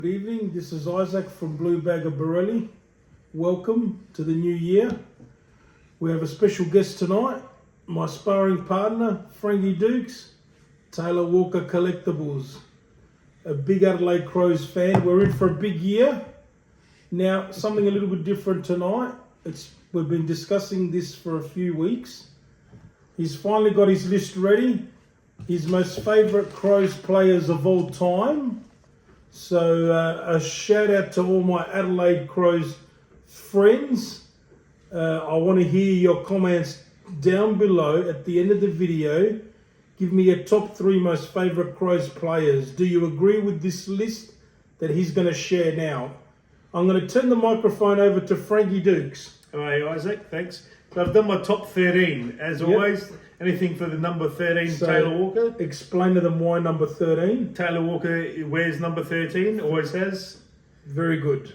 Good evening, this is Isaac from Blue Bag of Borelli. Welcome to the new year. We have a special guest tonight, my sparring partner, Franky Dux, Taylor Walker Collectibles, a big Adelaide Crows fan. We're in for a big year. Now, something a little bit different tonight. We've been discussing this for a few weeks. He's finally got his list ready. His most favourite Crows players of all time. So a shout out to all my Adelaide Crows friends. I want to hear your comments down below at the end of the video. Give me your top 3 most favourite Crows players. Do you agree with this list that he's going to share now? I'm going to turn the microphone over to Franky Dux. Hi Isaac, thanks. So I've done my top 13. As always, anything for the number 13, so Taylor Walker. Explain to them why number 13. Taylor Walker wears number 13, always has. Very good.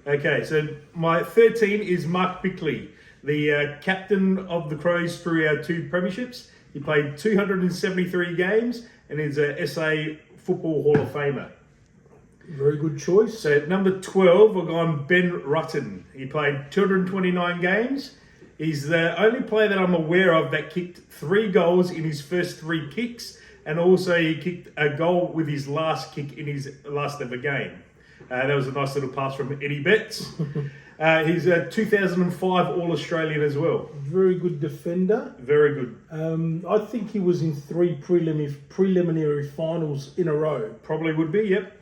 Okay, so my 13 is Mark Bickley, the captain of the Crows through our 2 premierships. He played 273 games and is a SA Football Hall of Famer. Very good choice. So at number 12, I've gone Ben Rutten. He played 229 games. He's the only player that I'm aware of that kicked 3 goals in his first 3 kicks, and also he kicked a goal with his last kick in his last ever game. That was a nice little pass from Eddie Betts. He's a 2005 All-Australian as well. Very good defender. Very good. I think he was in 3 preliminary finals in a row. Probably would be, yep.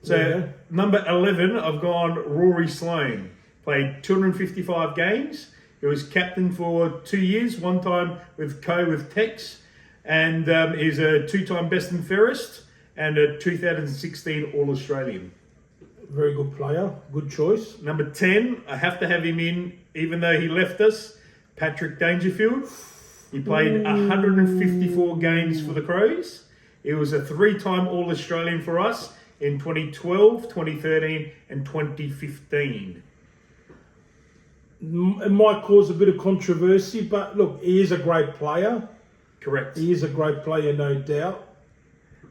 So number 11, I've gone Rory Sloane. Played 255 games. He was captain for 2 years, one time with Tex, and he's a 2-time best and fairest and a 2016 All-Australian. Very good player, good choice. Number 10, I have to have him in, even though he left us, Patrick Dangerfield. He played 154 games for the Crows. He was a 3-time All-Australian for us in 2012, 2013 and 2015. It might cause a bit of controversy, but look, he is a great player. Correct. He is a great player, no doubt.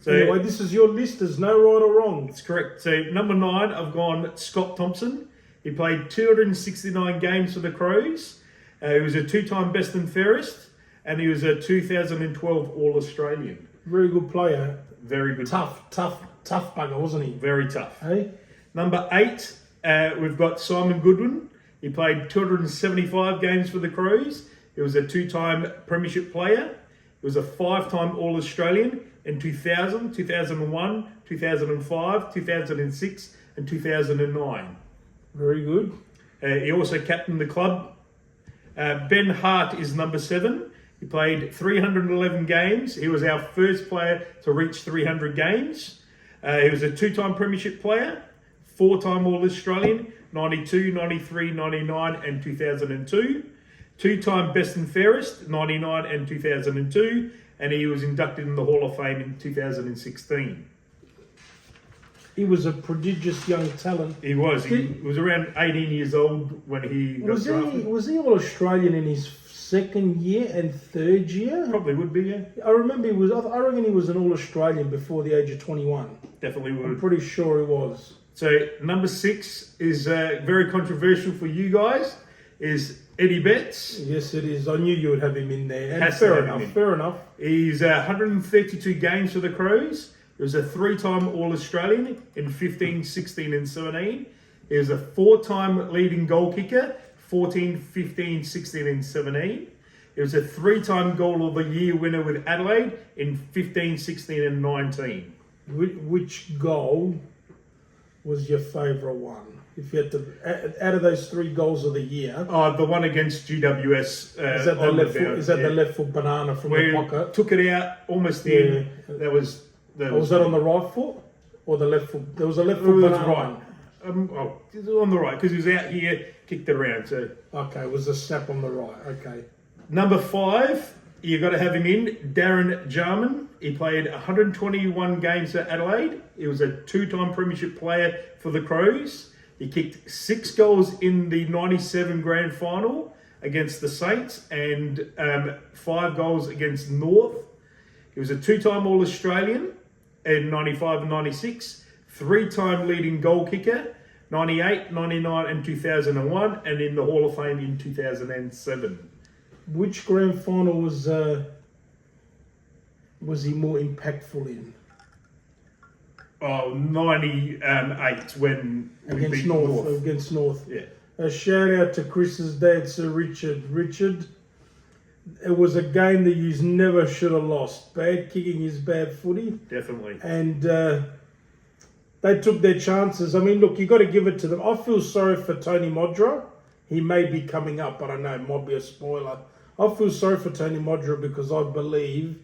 So anyway, this is your list. There's no right or wrong. It's correct. So number 9, I've gone Scott Thompson. He played 269 games for the Crows. He was a 2-time best and fairest, and he was a 2012 All-Australian. Very good player. Very good. Tough bugger, wasn't he? Very tough. Hey? Number 8, we've got Simon Goodwin. He played 275 games for the Crows. He was a 2-time premiership player. He was a 5-time All-Australian in 2000, 2001, 2005, 2006 and 2009. Very good. He also captained the club. Ben Hart is number 7. He played 311 games. He was our first player to reach 300 games. He was a 2-time premiership player, 4-time All-Australian, 92, 93, 99 and 2002. 2-time best and fairest, 99 and 2002. And he was inducted in the Hall of Fame in 2016. He was a prodigious young talent. He was. He was around 18 years old when he got drafted. Was he All-Australian in his 2nd year and 3rd year? Probably would be, yeah. I remember I reckon he was an All-Australian before the age of 21. Definitely would. I'm pretty sure he was. So number 6 is very controversial for you guys, is Eddie Betts. Yes, it is. I knew you would have him in there. And fair enough. He's 132 games for the Crows. He was a 3-time All-Australian in 15, 16 and 17. He was a 4-time leading goal kicker, 14, 15, 16 and 17. He was a 3-time Goal of the Year winner with Adelaide in 15, 16 and 19. Which goal was your favourite one? If you had to, out of those 3 goals of the year, the one against GWS. Is that the left foot banana from the pocket? Took it out almost in. Was that on the right foot or the left foot? There was a left foot banana. Right. It was on the right because he was out here, kicked it around. So okay, it was a snap on the right. Okay. Number 5, you got to have him in. Darren Jarman. He played 121 games for Adelaide. He was a 2-time premiership player for the Crows. He kicked 6 goals in the 97 grand final against the Saints and 5 goals against North. He was a 2-time All-Australian in 95 and 96, 3-time leading goal kicker, 98, 99 and 2001, and in the Hall of Fame in 2007. Which grand final was he more impactful in? Oh, 98 when we Against beat North. Against North. Yeah. A shout out to Chris's dad, Sir Richard. Richard, it was a game that you never should have lost. Bad kicking is bad footy. Definitely. And they took their chances. I mean, look, you got to give it to them. I feel sorry for Tony Modra. He may be coming up, I don't know, it might be a spoiler. I feel sorry for Tony Modra because I believe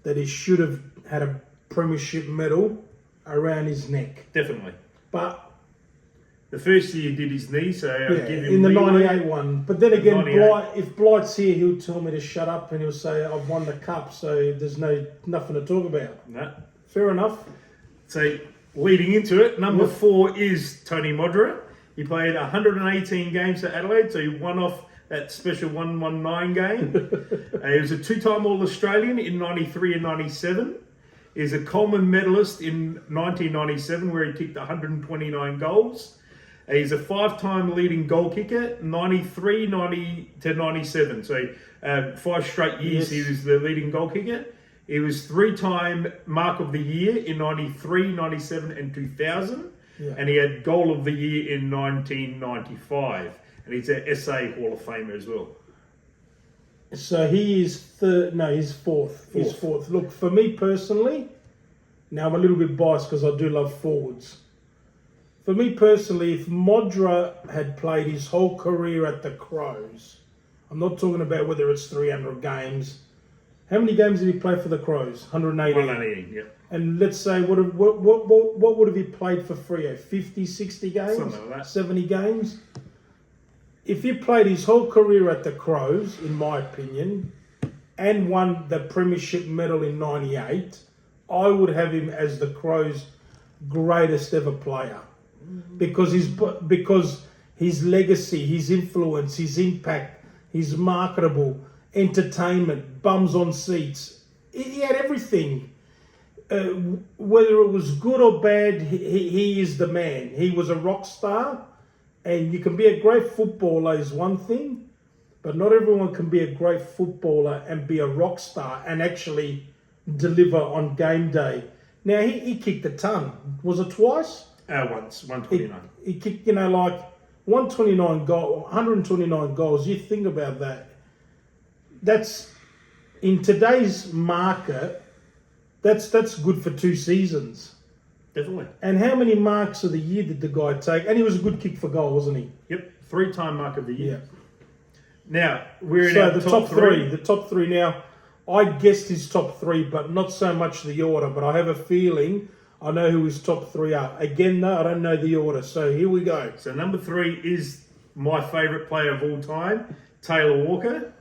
that he should have had a premiership medal around his neck. Definitely. But the first year he did his knee, so I'll give him in the leeway. 98 one. But then again, 98. If Blight's here, he'll tell me to shut up and he'll say, I've won the cup, so there's nothing to talk about. No. Fair enough. So, leading into it, number 4 is Tony Modra. He played 118 games for Adelaide, so he won off that special 119 game. He was a 2-time All-Australian in 93 and 97. He was a Coleman medalist in 1997, where he kicked 129 goals. He's a 5-time leading goal kicker, 93, 90 to 97. So 5 straight years he was the leading goal kicker. He was 3-time Mark of the Year in 93, 97 and 2000. Yeah. And he had Goal of the Year in 1995. And he's an SA Hall of Famer as well. So he is he's fourth. He's fourth. Look, for me personally, now I'm a little bit biased because I do love forwards. For me personally, if Modra had played his whole career at the Crows, I'm not talking about whether it's 300 games. How many games did he play for the Crows? 180. 180, yeah. And let's say, what would have he played for Freo? 50, 60 games? Something like that. 70 games? If he played his whole career at the Crows, in my opinion, and won the premiership medal in 98, I would have him as the Crows' greatest ever player. Because his legacy, his influence, his impact, his marketable, entertainment, bums on seats. He had everything. Whether it was good or bad, he is the man. He was a rock star. And you can be a great footballer is one thing, but not everyone can be a great footballer and be a rock star and actually deliver on game day. Now, he kicked a ton. Was it twice? Once, 129. He kicked, 129 goals. You think about that. That's, in today's market, that's good for 2 seasons. Definitely. And how many marks of the year did the guy take? And he was a good kick for goal, wasn't he? Yep, 3-time Mark of the Year. Yeah. Now, we're in So our the top three. The top 3 now, I guessed his top 3, but not so much the order. But I have a feeling I know who his top 3 are. Again, though, I don't know the order. So here we go. So number 3 is my favourite player of all time, Taylor Walker.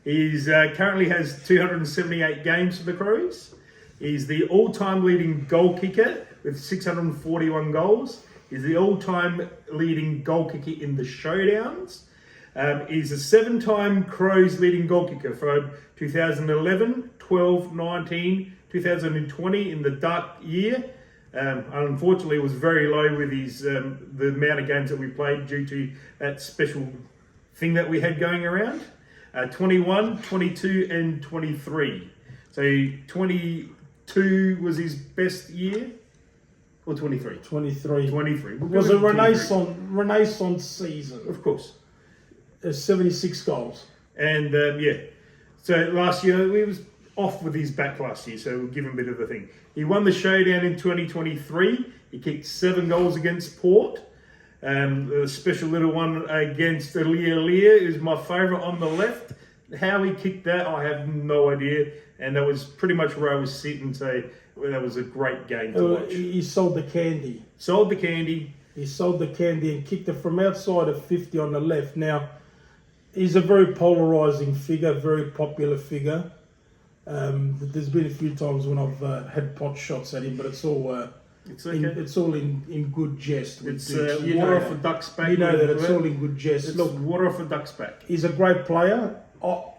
He's currently has 278 games for the Crows. He's the all-time leading goal kicker with 641 goals. He's the all-time leading goal kicker in the showdowns. He's a 7-time Crows leading goal kicker from 2011, 12, 19, 2020 in the dark year. Unfortunately, it was very low with his the amount of games that we played due to that special thing that we had going around. 21, 22 and 23. So 22 was his best year. Or 23? 23. 23. It was a renaissance season. Of course. 76 goals. And, so last year, he was off with his back last year, so we'll give him a bit of a thing. He won the showdown in 2023. He kicked 7 goals against Port. A special little one against Leah is my favourite on the left. How he kicked that, I have no idea. And that was pretty much where I was sitting, so that was a great game to watch. He sold the candy. Sold the candy. He sold the candy and kicked it from outside of 50 on the left. Now, he's a very polarising figure, very popular figure. There's been a few times when I've had pot shots at him, but it's all it's okay. it's all in good jest. It's water off a duck's back. You know that it's all in good jest. It's Look, water off a duck's back. he's a great player.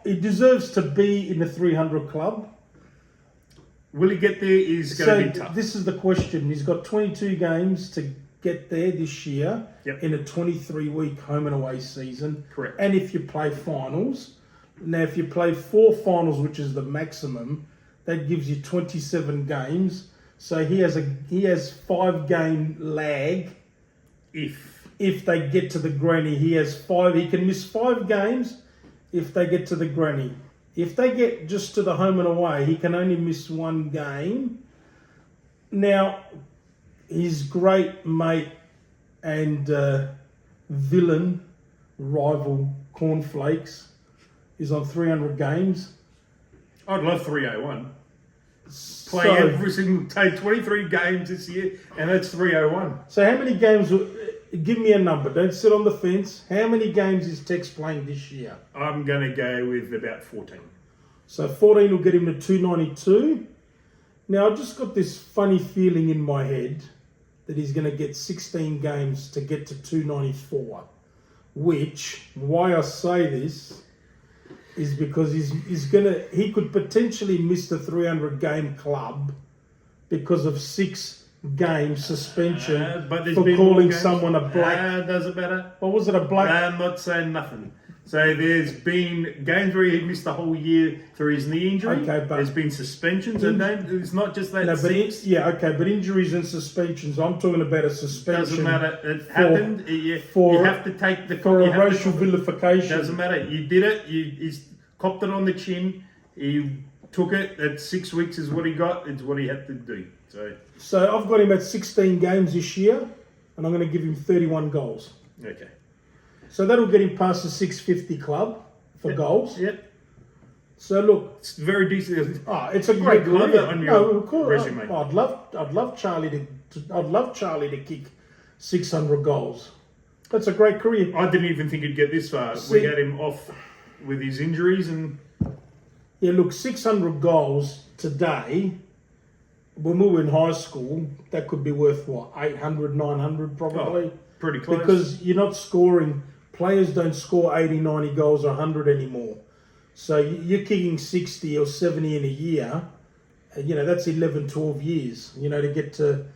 He deserves to be in the 300 club. Will he get there? Is going to be tough. This is the question. He's got 22 games to get there this year in a 23-week home and away season. Correct. And if you play finals, now if you play 4 finals, which is the maximum, that gives you 27 games. So he has 5-game lag. If they get to the granny, he has 5. He can miss 5 games if they get to the granny. If they get just to the home and away, he can only miss 1 game. Now, his great mate and villain rival Cornflakes is on 300 games. I'd love 301. Play every single day, 23 games this year, and that's 301. So how many games, give me a number, don't sit on the fence. How many games is Tex playing this year? I'm going to go with about 14. So 14 will get him to 292. Now, I've just got this funny feeling in my head that he's going to get 16 games to get to 294, which, why I say this, is because he could potentially miss the 300 game club because of 6 game suspension for calling someone a black. Doesn't matter. What was it, a black? I'm not saying nothing. So there's been games where he missed the whole year through his knee injury. Okay, but there's been suspensions, and it's not just that. No, but injuries and suspensions. I'm talking about a suspension. Doesn't matter. It happened. You have to take the for a racial vilification. Doesn't matter. You did it. He's copped it on the chin. He took it. At 6 weeks is what he got. It's what he had to do. So I've got him at 16 games this year, and I'm going to give him 31 goals. Okay. So that'll get him past the 650 club for goals. Yep. So look, it's very decent. It's a great career on your resume. I'd love Charlie to kick 600 goals. That's a great career. I didn't even think he'd get this far. We had him off with his injuries and. Yeah, look, 600 goals today. When we were in high school, that could be worth what, 800, 900 probably. Oh, pretty close. Because you're not scoring. Players don't score 80, 90 goals or 100 anymore. So you're kicking 60 or 70 in a year. That's 11, 12 years, to get to,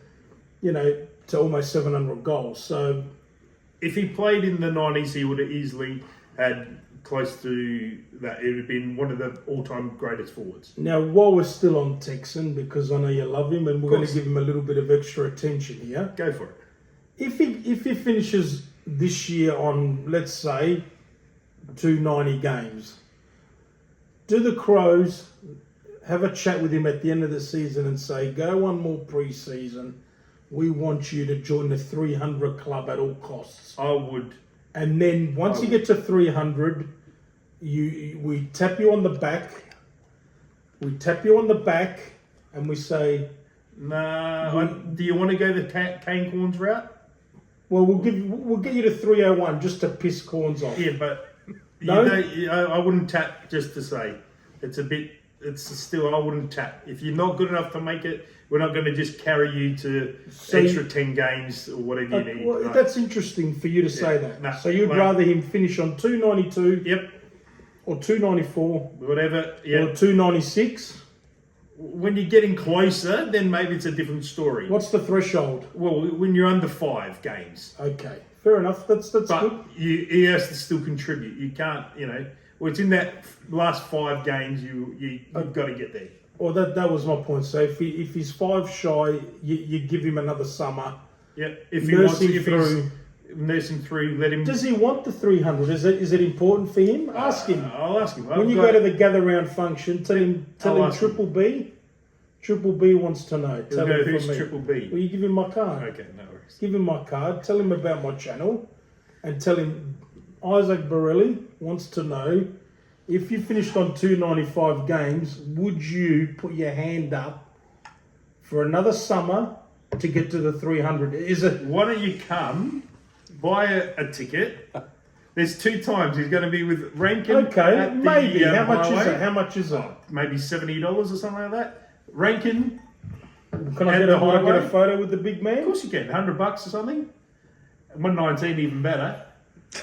to almost 700 goals. So if he played in the 90s, he would have easily had close to that. It would have been one of the all-time greatest forwards. Now, while we're still on Texan, because I know you love him, and we're going to give him a little bit of extra attention here. Go for it. If he finishes this year on, let's say, 290 games, do the Crows have a chat with him at the end of the season and say, go one more pre-season, we want you to join the 300 club at all costs? I would. And then once you get to 300, we tap you on the back. We tap you on the back and we say, do you want to go the Kane Corns route? Well, we'll get you to 301 just to piss Corns off. Yeah, but no? I wouldn't tap just to say. I wouldn't tap. If you're not good enough to make it, we're not going to just carry you to extra 10 games or whatever you need. Well, right? That's interesting for you to say that. Nah, so you'd rather him finish on 292 yep, or 294 whatever, yep, or 296? When you're getting closer, then maybe it's a different story. What's the threshold? Well, when you're under 5 games. Okay, fair enough. That's but good. He has to still contribute. You can't, well, it's in that last 5 games you've got to get there. Well, that was my point. So if he's 5 shy, you give him another summer. Yep. If he wants, nurse him through, let him. Does he want the 300? Is it important for him? Ask him. I'll ask him. When you go to the gather round function, tell him Triple B. Triple B wants to know. Tell him who's from me. Triple B? Well, you give him my card. Okay, no worries. Give him my card. Tell him about my channel, and tell him Isaac Borelli wants to know, if you finished on 295 games, would you put your hand up for another summer to get to the 300? Is it? Why don't you come, buy a ticket? There's 2 times he's going to be with Rankin. Okay, maybe. How much is it? How much is it? Maybe $70 or something like that. Rankin. Can I get a photo with the big man? Of course you can. $100 or something. 119 even better.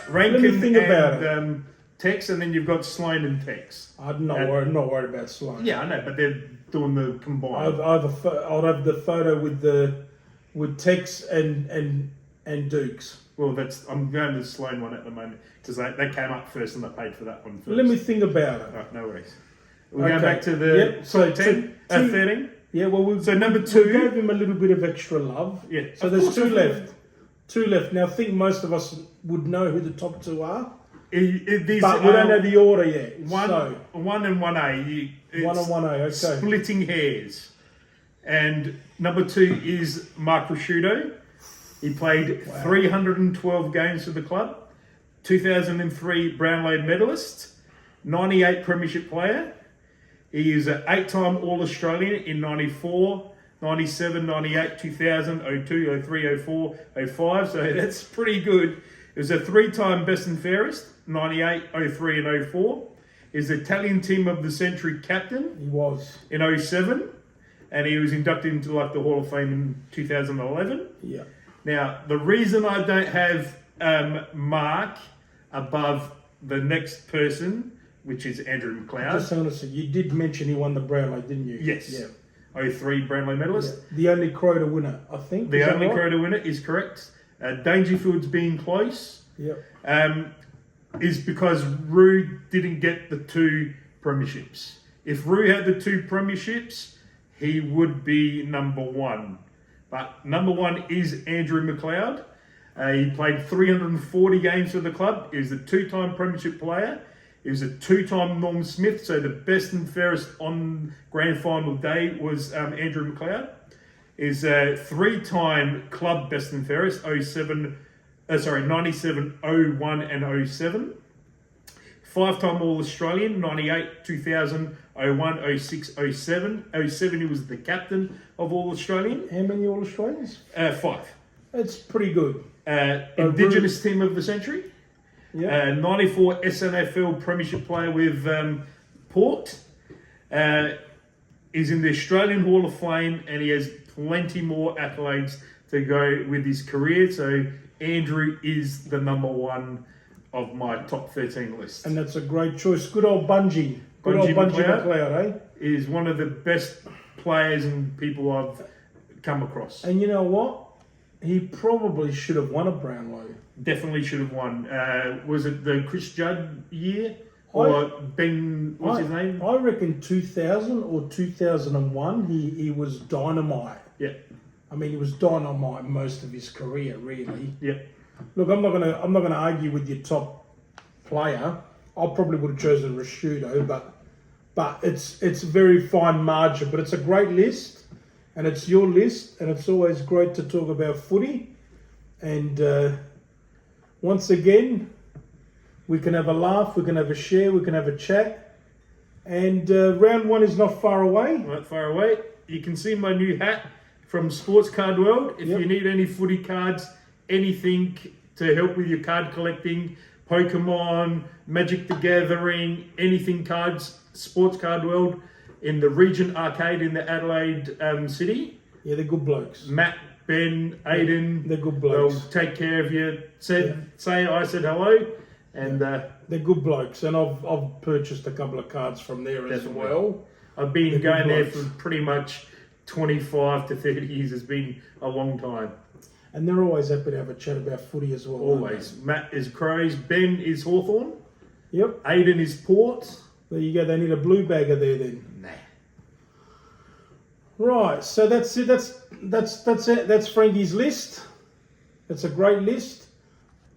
Rankin Let me think about it. Tex, and then you've got Sloan and Tex. I'm not worried about Sloan. Yeah, I know, but they're doing the combined. I'll have the photo with Tex and Dukes. Well, I'm going to the Sloan one at the moment because they came up first and they paid for that one first. Let me think about it. Right, no worries. We're going back to the So 10, 13. Yeah, well, So number 2. we gave him a little bit of extra love. Yeah. So there's 2 left. 2 left. Now, I think most of us would know who the top 2 are, but we don't know the order yet. 1 and 1A. 1 and 1A, okay. Splitting hairs. And number 2 is Mark Rasciuto. He played 312 games for the club. 2003 Brownlow medalist. 98 premiership player. He is an 8-time All-Australian in 94, 97, 98, 2000, 02, 03, 04, 05. So that's pretty good. He was a 3-time Best and Fairest, 98, 03 and 04. He's the Italian Team of the Century captain. He was. In 07. And he was inducted into the Hall of Fame in 2011. Yeah. Now, the reason I don't have Mark above the next person, which is Andrew McLeod. Just honestly, you did mention he won the Brownlow, didn't you? Yes. Yeah. 03 Brownlow medalist. Yeah. The only Crota winner, I think. The only Crota winner is correct. Dangerfield's being close. Yep. Is because Roo didn't get the 2 premierships. If Roo had the 2 premierships, he would be number 1. But number 1 is Andrew McLeod. He played 340 games for the club. He was a 2-time premiership player. He was a 2-time Norm Smith, so the best and fairest on grand final day was Andrew McLeod. He's a 3-time club best and fairest, 97, 01 and 07. 5-time All-Australian, 98, 2000, 01, 06, 07. 07 he was the captain of All-Australian. How many All-Australians? 5. That's pretty good. Indigenous Team of the Century. Yeah. 94 SNFL Premiership player with Port. He's in the Australian Hall of Fame and he has plenty more accolades to go with his career. So Andrew is the number 1 of my top 13 list. And that's a great choice. Good old Bungie. Good old Bungie McLeod, eh? Is one of the best players and people I've come across. And you know what? He probably should have won a Brownlow. Definitely should have won. Was it the Chris Judd year? Or Ben, what's his name? I reckon 2000 or 2001, he was dynamite. Yeah. I mean, he was dynamite most of his career, really. Yeah. Look, I'm not gonna argue with your top player. I probably would have chosen Rasciuto, but it's a very fine margin. But it's a great list, and it's your list, and it's always great to talk about footy. And once again, we can have a laugh, we can have a share, we can have a chat. And round 1 is not far away. Not far away. You can see my new hat from Sports Card World. If you need any footy cards, anything to help with your card collecting, Pokemon, Magic the Gathering, anything cards, Sports Card World in the Regent Arcade in the Adelaide city. Yeah, they're good blokes. Matt, Ben, Aiden, they're good blokes. They'll take care of you. Say I said hello. And they're good blokes, and I've purchased a couple of cards from there as well. I've been going there for pretty much 25 to 30 years. It's been a long time. And they're always happy to have a chat about footy as well. Always. Matt is Crows, Ben is Hawthorn. Yep. Aiden is Port. There you go. They need a blue bagger there then. Nah. Right. So that's it. That's it. That's Franky's list. It's a great list.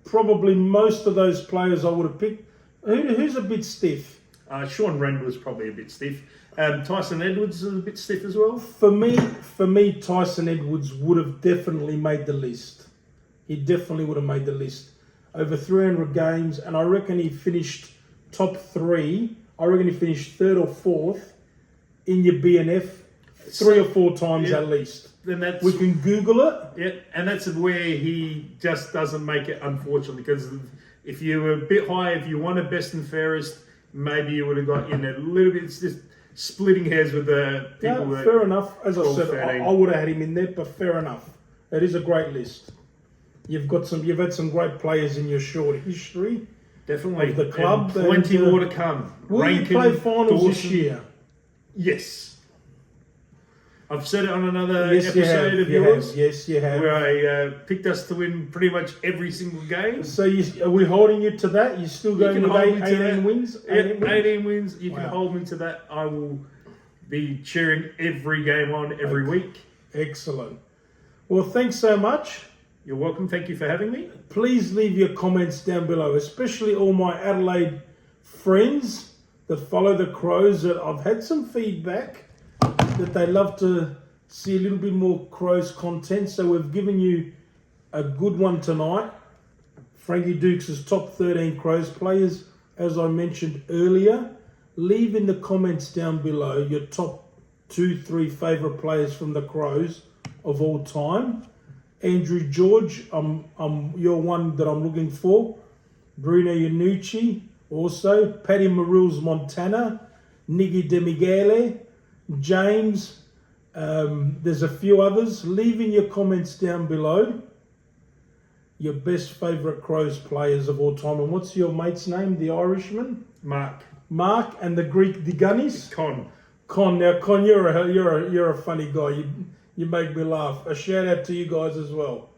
Probably most of those players I would have picked. Who's a bit stiff? Sean Wren was probably a bit stiff. Tyson Edwards is a bit stiff as well. For me, Tyson Edwards would have definitely made the list. He definitely would have made the list. Over 300 games, and I reckon he finished top 3. I reckon he finished 3rd or 4th in your BNF 3 or 4 times at least. Then we can Google it. Yeah, and that's where he just doesn't make it, unfortunately, because if you were a bit high, if you won a best and fairest, maybe you would have got in a little bit. It's just splitting hairs with the people. Yeah, fair enough. As I said, I would have had him in there, but fair enough. It is a great list. You've had some great players in your short history, Definitely. of the club. And plenty And, more to come. Will you Rankin, play finals this Dawson. year? Yes. I've said it on another Yes, you have. episode of You yours. have. Yes, you have. Where I picked us to win pretty much every single game. So are we holding you to that? You're still going can with hold me to 18 that. wins? Yeah, 18 wins. You can Wow. hold me to that. I will be cheering every game on every week. Excellent. Well, thanks so much. You're welcome. Thank you for having me. Please leave your comments down below, especially all my Adelaide friends that follow the Crows. That I've had some feedback that they love to see a little bit more Crows content. So we've given you a good one tonight. Franky Dux' top 13 Crows players, as I mentioned earlier. Leave in the comments down below your top 2-3 favourite players from the Crows of all time. Andrew George, you're one that I'm looking for. Bruno Iannucci, also. Paddy Maril's Montana. Niggy Demigale. James. There's a few others. Leave in your comments down below your best favourite Crows players of all time. And what's your mate's name, the Irishman? Mark, and the Greek Diganis? Con. Now, Con, you're a funny guy. You make me laugh. A shout out to you guys as well.